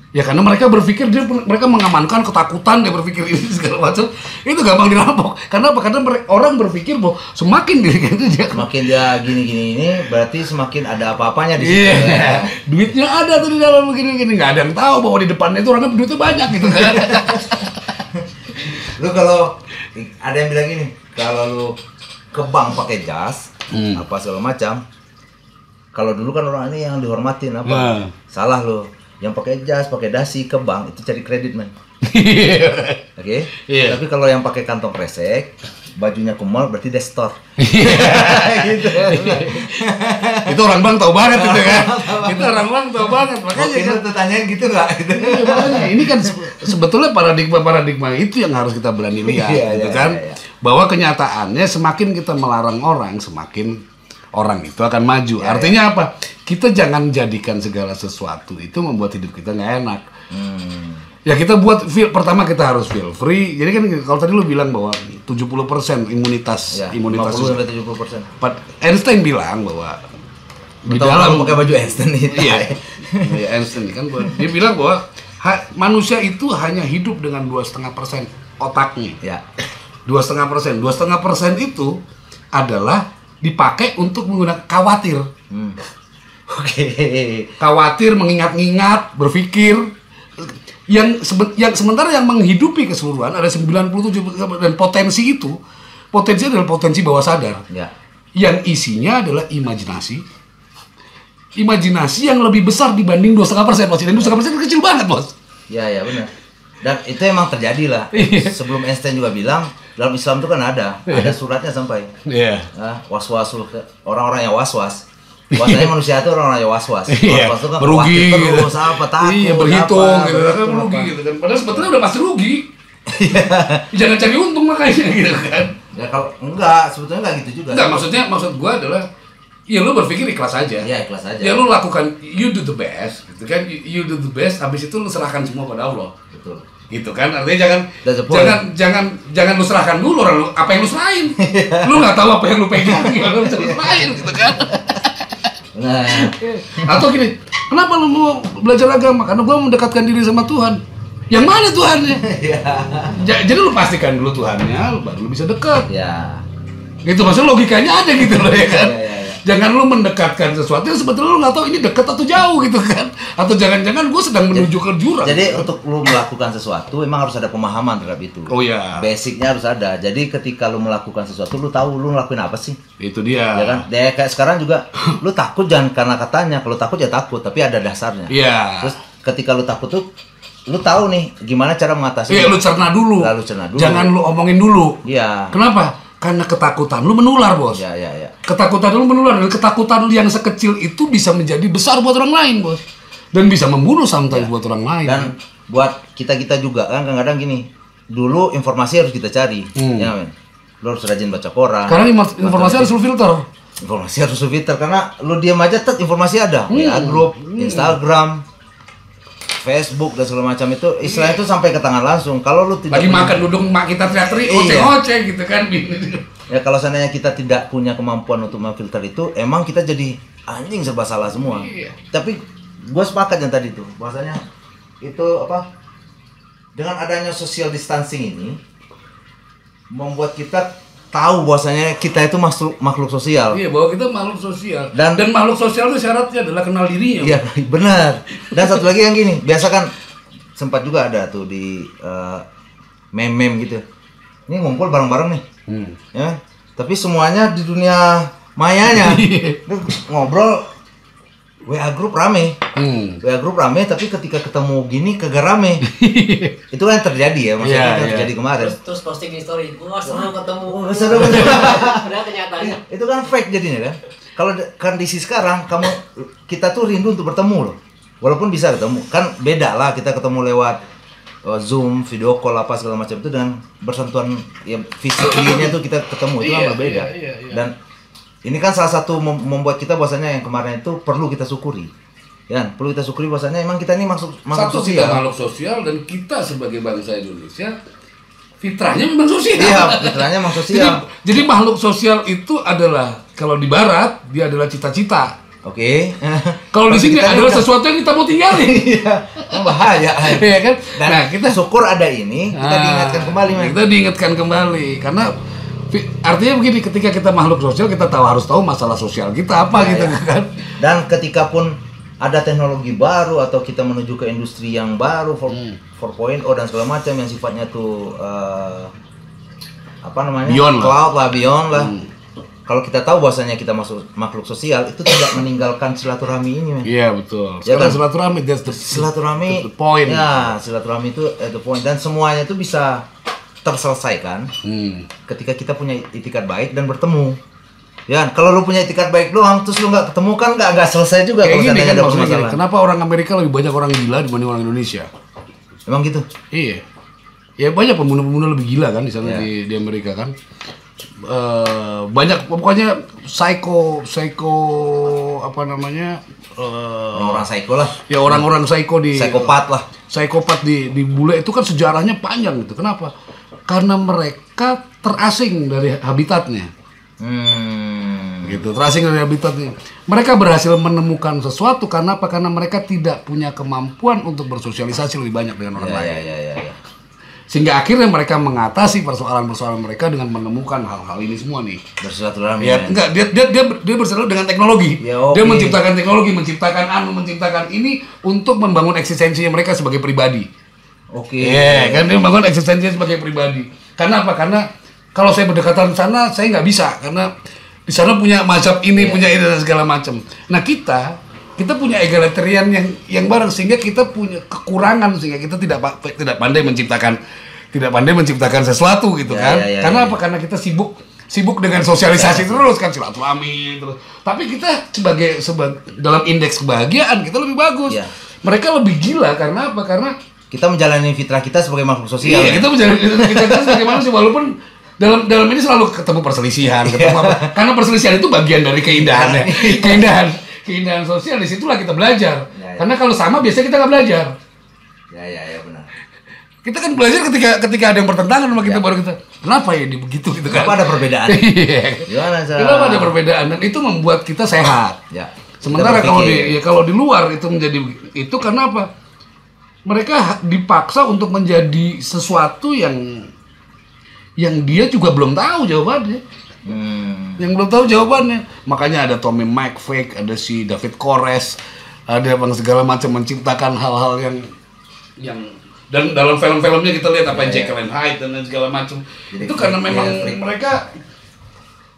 Ya karena mereka berpikir mereka mengamankan ketakutan, dia berpikir ini segala macam, itu gampang dirampok. Karena apa? Karena orang berpikir bahwa semakin dia gini-gini ini berarti semakin ada apa-apanya di situ. Iya. Duitnya ada tuh di dalam begini-gini, nggak ada yang tahu bahwa di depannya itu orangnya duitnya banyak gitu kan. Lu kalau ada yang bilang gini, kalau lu ke bank pakai jas, apa segala macam, kalau dulu kan orang ini yang dihormatin apa? Nah. Salah lu. Yang pakai jas, pakai dasi ke bank itu cari kredit, man. Oke? Iya. Tapi kalau yang pakai kantong kresek, bajunya ke mall berarti dia store. Gitu. Itu orang bank tahu banget itu kan. Itu orang bank tahu banget. Makanya Oke, lu tuh tanyain gitu enggak? Gitu. makanya ini kan sebetulnya paradigma itu yang harus kita berani lihat gitu kan. Iya. Bahwa kenyataannya semakin kita melarang orang, semakin orang itu akan maju. Artinya apa? Kita jangan jadikan segala sesuatu itu membuat hidup kita nggak enak. Ya kita buat pertama kita harus feel free. Jadi kan kalau tadi lu bilang bahwa 70% imunitas Ya, imunitas 50-70%. Einstein bilang bahwa di Betul, dalam pakai baju Einstein itu. Iya, Einstein kan dia bilang bahwa manusia itu hanya hidup dengan 2,5% otaknya. Ya. 2,5%. 2,5% itu adalah dipakai untuk menggunakan khawatir. Oke. Khawatir, mengingat-ingat, berpikir. Yang sementara yang menghidupi keseluruhan ada 97 dan potensi adalah potensi bawah sadar. Ya. Yang isinya adalah imajinasi yang lebih besar dibanding 2,5%, bos. Dan 2,5% itu kecil banget, bos. Ya benar. Dan itu emang terjadi lah. Sebelum Einstein juga bilang dalam Islam itu kan ada suratnya sampai. Iya. Was-was, orang-orang yang was-was. Biasanya manusia itu orang-orang yang was-was. Was-was itu kan merugi khawatir terus, gitu. apa takut, iya, berhitung apa, gitu kan, merugi gitu kan. Padahal sebetulnya udah pasti rugi. Jangan cari untung makanya gitu kan. Ya kalau enggak, sebetulnya enggak gitu juga. Enggak, maksud gua adalah ya lu berpikir ikhlas aja. Iya, ikhlas aja. Ya lu lakukan, you do the best gitu kan. You do the best, habis itu lu serahkan semua pada Allah. Betul. Gitu kan, artinya jangan lu serahkan dulu orang lu, apa yang lu serahin. Lu nggak tahu apa yang lu pegang, lu serahin gitu kan. Nah, atau gini, kenapa lu mau belajar agama? Karena gua mendekatkan diri sama Tuhan. Yang mana Tuhannya? Jadi lu pastikan dulu Tuhannya, lu baru lu bisa dekat. ya. Gitu, maksudnya logikanya ada gitu loh ya kan. Ya. Jangan lu mendekatkan sesuatu yang sebetulnya lu nggak tahu ini dekat atau jauh gitu kan. Atau jangan-jangan gue sedang menuju ke jurang. Jadi untuk lu melakukan sesuatu emang harus ada pemahaman terhadap itu. Oh iya. Basicnya harus ada. Jadi ketika lu melakukan sesuatu lu tahu lu ngelakuin apa sih. Itu dia. Ya kan? Kayak sekarang juga lu takut jangan karena katanya. Kalau takut ya takut, tapi ada dasarnya. Iya. Terus ketika lu takut tuh lu tahu nih gimana cara mengatasi. Iya, lu cerna dulu. Lalu cerna dulu. Jangan lu omongin dulu. Iya. Kenapa? Karena ketakutan lu menular, bos. Ya. Ketakutan lu menular, dan ketakutan lu yang sekecil itu bisa menjadi besar buat orang lain, bos. Dan bisa membunuh sometimes buat orang lain. Dan buat kita juga kan kadang-kadang gini. Dulu informasi harus kita cari, ya men. Lu harus rajin baca koran. Karena informasi harus lu filter. Informasi harus lu filter karena lu diam aja informasi ada. WA grup, Instagram, Facebook dan segala macam itu istilahnya itu sampai ke tangan langsung. Kalau lu tidak lagi makan duduk mak kita teriak-teriak oceh-oceh gitu kan. Ya kalau seandainya kita tidak punya kemampuan untuk memfilter itu, emang kita jadi anjing serba salah semua. Iya. Tapi gue sepakat yang tadi tuh, bahwasanya itu apa? Dengan adanya social distancing ini membuat kita tahu bahwasanya kita itu makhluk sosial. Iya, bahwa kita makhluk sosial. Dan makhluk sosial itu syaratnya adalah kenal dirinya. Iya, benar. Dan satu lagi yang gini, biasa kan sempat juga ada tuh di meme-meme gitu. Ini ngumpul bareng-bareng nih. Ya. Tapi semuanya di dunia mayanya. Ngobrol WA grup rame. WA grup rame tapi ketika ketemu gini kagak rame. Itu kan terjadi ya, maksudnya kan terjadi kemarin. Terus posting di story, wah senang ketemu. Seru. Udah kenyataannya. Itu kan fake jadinya kan. Kalau kondisi sekarang kita tuh rindu untuk bertemu loh. Walaupun bisa ketemu, kan beda lah kita ketemu lewat Zoom, video call apa segala macam itu dengan bersentuhan ya fisiknya tuh kita ketemu itu kan berbeda. Dan ini kan salah satu membuat kita bahwasanya yang kemarin itu perlu kita syukuri. Ya, perlu kita syukuri bahwasanya emang kita ini makhluk sosial. Kita makhluk sosial dan kita sebagai bangsa Indonesia fitrahnya memang sosial. Iya, fitrahnya memang sosial. Jadi makhluk sosial itu adalah kalau di barat dia adalah cita-cita. Oke. Kalau di sini adalah sesuatu yang kita mau tinggalin. Iya, bahaya. Iya kan? Dan nah, kita syukur ada ini, kita diingatkan kembali, man. Kita diingatkan kembali karena artinya begini, ketika kita makhluk sosial kita harus tahu masalah sosial kita apa gitu kan. Dan ketika pun ada teknologi baru atau kita menuju ke industri yang baru 4.0 dan segala macam yang sifatnya tuh apa namanya? Beyond cloud lah, beyond lah. Kalau kita tahu bahwasanya kita masuk makhluk sosial itu tidak meninggalkan silaturahmi ini, man. Iya, betul. Ya Sekarang kan? silaturahmi Silaturahmi the point. Ya, silaturahmi itu at the point dan semuanya itu bisa terselesaikan ketika kita punya itikat baik dan bertemu. Ya, kalau lu punya itikat baik doang terus lu nggak ketemu kan nggak selesai juga kalau Kayak gini seandainya kan ada maksudnya gini, permasalahan. kenapa orang Amerika lebih banyak orang gila dibanding orang Indonesia? Emang gitu? Iya. Ya banyak pembunuh-pembunuh lebih gila kan di sana Iya. di Amerika kan. Banyak pokoknya psycho apa namanya? Orang-orang psycho lah. Ya orang-orang psycho di Psikopat lah. Psikopat di bule itu kan sejarahnya panjang gitu. Kenapa? Karena mereka terasing dari habitatnya. Gitu, terasing dari habitatnya. Mereka berhasil menemukan sesuatu karena apa? Karena mereka tidak punya kemampuan untuk bersosialisasi lebih banyak dengan orang lain. Ya. Sehingga akhirnya mereka mengatasi persoalan-persoalan mereka dengan menemukan hal-hal ini semua nih. Bersilaturahmi. Ya, enggak, dia bersilaturahmi dengan teknologi. Ya, oke. Dia menciptakan teknologi, menciptakan ini untuk membangun eksistensinya mereka sebagai pribadi. Oke. Iya, kan dia membangun eksistensinya sebagai pribadi. Karena apa? Karena kalau saya berdekatan sana, saya nggak bisa karena di sana punya mazhab ini, punya ini dan segala macam. Nah, kita punya egalitarian yang bareng sehingga kita punya kekurangan sehingga kita tidak pandai menciptakan sesuatu gitu kan. Karena apa? Karena kita sibuk dengan sosialisasi terus kan, silaturahmi terus. Tapi kita sebagai dalam indeks kebahagiaan kita lebih bagus. Mereka lebih gila karena apa? Karena kita menjalani fitrah kita sebagai makhluk sosial. Iya, kita menjalani fitrah kita sebagai manusia walaupun dalam ini selalu ketemu perselisihan, ketemu apa? Karena perselisihan itu bagian dari keindahannya. Keindahan sosial, disitulah kita belajar. Karena kalau sama biasanya kita nggak belajar. Ya benar. Kita kan belajar ketika ada yang bertentangan sama kita baru kita. Kenapa ya begitu gitu kan? Kenapa ada perbedaan? Gimana Kenapa ada perbedaan dan itu membuat kita sehat. Ya. Sementara kalau di luar itu menjadi itu karena apa? Mereka dipaksa untuk menjadi sesuatu yang dia juga belum tahu jawabannya. Yang belum tahu jawabannya. Makanya ada Tommy McFake, ada si David Koresh, ada segala macam menciptakan hal-hal yang dan dalam film-filmnya kita lihat apa Jekyll and Hyde dan segala macam. Itu karena memang mereka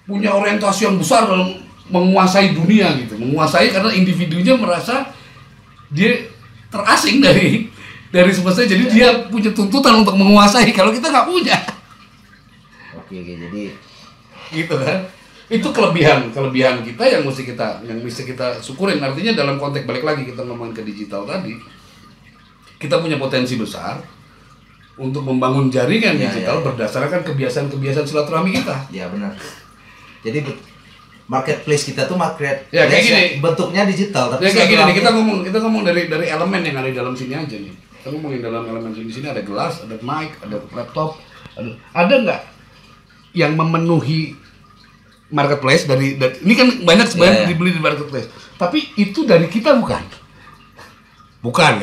punya orientasi yang besar dalam menguasai dunia gitu. Menguasai karena individunya merasa dia terasing dari semesta, jadi dia punya tuntutan untuk menguasai. Kalau kita nggak punya. Oke, jadi gitu kan. Itu kelebihan kita yang mesti kita syukurin. Artinya dalam konteks balik lagi kita ngomongin ke digital tadi, kita punya potensi besar untuk membangun jaringan digital berdasarkan kebiasaan silaturahmi kita. Ya benar. Jadi marketplace kita tuh kayak gini. Bentuknya digital tapi kayak gini. Kita ngomong dari elemen yang ada di dalam sini aja nih. Kita ngomongin dalam elemen di sini ada gelas, ada mic, ada laptop, ada nggak yang memenuhi marketplace dari ini kan banyak sebenarnya dibeli di marketplace. Tapi itu dari kita bukan kan? Bukan.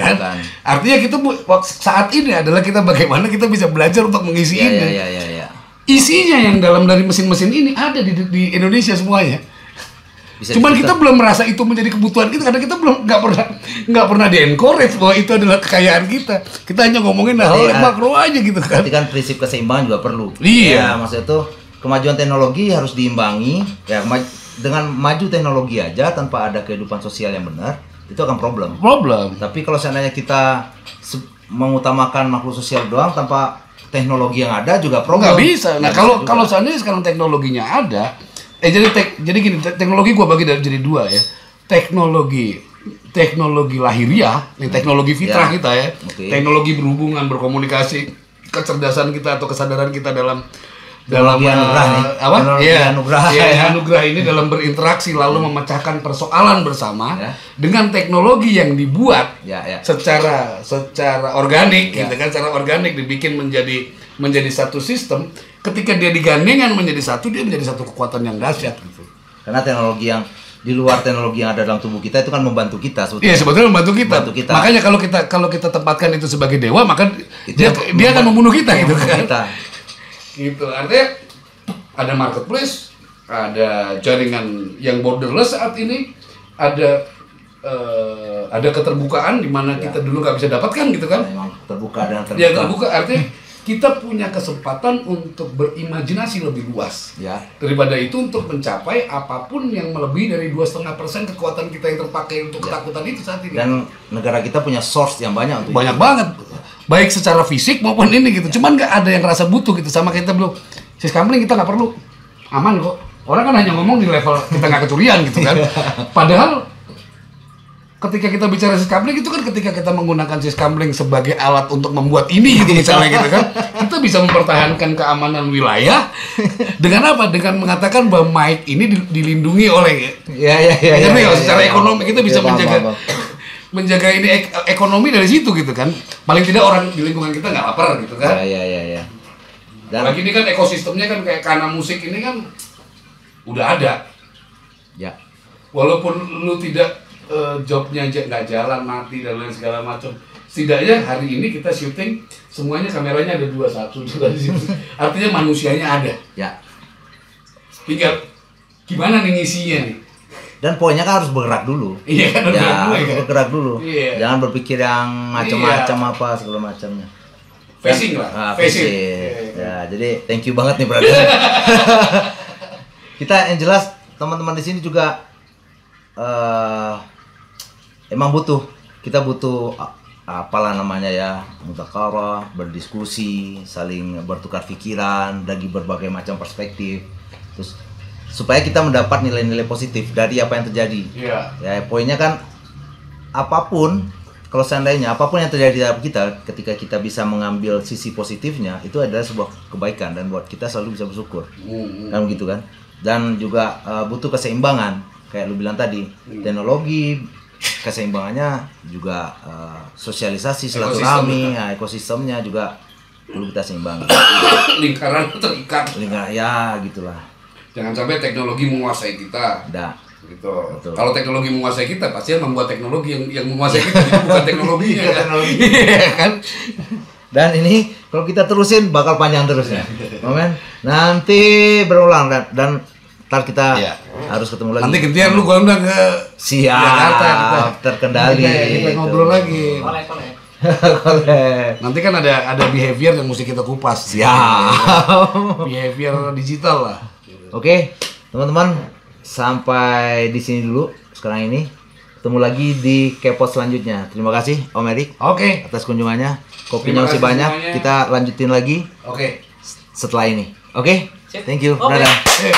Artinya kita saat ini adalah kita bagaimana kita bisa belajar untuk mengisi ini. Isinya yang dari mesin-mesin ini ada di Indonesia semuanya. Cuman kita belum merasa itu menjadi kebutuhan kita karena kita nggak pernah di-encourage bahwa itu adalah kekayaan kita. Kita hanya ngomongin hal yang makro aja gitu kan. Tapi kan prinsip keseimbangan juga perlu. Iya. Ya, maksudnya tuh kemajuan teknologi harus diimbangi. Ya, dengan maju teknologi aja tanpa ada kehidupan sosial yang benar, itu akan problem. Tapi kalau seandainya kita mengutamakan makhluk sosial doang tanpa teknologi yang ada juga problem. Nggak bisa. Nah, kalau seandainya sekarang teknologinya ada, jadi gini, teknologi gua bagi jadi dua ya. Teknologi lahiriah, teknologi fitrah kita ya. Teknologi berhubungan, berkomunikasi, kecerdasan kita atau kesadaran kita dalam anugerah ini dalam berinteraksi lalu memecahkan persoalan bersama dengan teknologi yang dibuat secara organik gitu kan, secara organik dibikin menjadi satu sistem. Ketika dia digandengkan menjadi satu, dia menjadi satu kekuatan yang dahsyat gitu. Karena teknologi yang di luar teknologi yang ada dalam tubuh kita itu kan membantu kita sebetulnya. Iya, sebetulnya membantu kita. Makanya kalau kita tempatkan itu sebagai dewa, maka dia akan membunuh kita gitu kan. Gitu. Artinya ada marketplace, ada jaringan yang borderless saat ini, ada keterbukaan di mana kita dulu nggak bisa dapatkan gitu kan. Memang terbuka dan terbuka. Ya, terbuka artinya kita punya kesempatan untuk berimajinasi lebih luas. Daripada itu untuk mencapai apapun yang melebihi dari 2,5% kekuatan kita yang terpakai untuk ketakutan itu saat ini. Dan negara kita punya source yang banyak untuk banyak banget. Baik secara fisik maupun ini gitu. Cuman nggak ada yang rasa butuh gitu sama kita belum. Siskamling kita nggak perlu. Aman kok. Orang kan hanya ngomong di level kita nggak kecurian gitu kan. Padahal ketika kita bicara siskamling itu kan ketika kita menggunakan siskamling sebagai alat untuk membuat ini gitu misalnya gitu kan, kita bisa mempertahankan keamanan wilayah dengan apa? Dengan mengatakan bahwa mic ini dilindungi oleh secara ekonomi kita bisa menjaga ini ekonomi dari situ gitu kan. Paling tidak orang di lingkungan kita nggak lapar gitu kan. Dan lagi ini kan ekosistemnya kan kayak karena musik ini kan udah ada. Walaupun lu tidak jobnya aja nggak jalan, mati dan lain segala macam. Setidaknya hari ini kita syuting semuanya kameranya ada 21 di situ. Artinya manusianya ada. Ya. Tinggal gimana nih ngisinya nih? Dan poinnya kan harus bergerak dulu. Iya kan, Ya, harus kan? bergerak dulu. Iya. Jangan berpikir yang macam-macam apa segala macamnya. Facing lah. Facing. Ya, jadi thank you banget nih brother. Kita yang jelas teman-teman di sini juga emang kita butuh apalah namanya ya, mutakarah, berdiskusi, saling bertukar pikiran dari berbagai macam perspektif. Terus supaya kita mendapat nilai-nilai positif dari apa yang terjadi. Iya. Ya, poinnya kan apapun, kalau seandainya apapun yang terjadi dalam kita, ketika kita bisa mengambil sisi positifnya, itu adalah sebuah kebaikan dan buat kita selalu bisa bersyukur. Kan begitu kan? Dan juga butuh keseimbangan, kayak lu bilang tadi, teknologi, keseimbangannya juga sosialisasi, silaturahmi, ekosistemnya juga perlu kita seimbangi. Lingkaran terikat. Ya, gitulah. Jangan sampai teknologi menguasai kita. Dah. Gitu. Betul. Kalau teknologi menguasai kita, pasti yang membuat teknologi yang menguasai kita, jadi bukan teknologinya kan. Iya kan? Dan ini kalau kita terusin bakal panjang terus ya. Amen. Nanti berulang dan ntar kita Iya. harus ketemu lagi. Nanti gantian lu gua undang ke Siap, Jakarta kita. terkendali. Kita ngobrol lagi. Kolek. Boleh. Nanti kan ada behavior yang mesti kita kupas. Siap. Behavior digital lah. Oke, teman-teman, sampai di sini dulu sekarang ini. Ketemu lagi di Kepot selanjutnya. Terima kasih Om Erik Oke. atas kunjungannya. Kopinya Terima masih kasih banyak. semuanya. Kita lanjutin lagi Oke. setelah ini. Oke? Sip. Thank you. Oke. Dadah. Eh.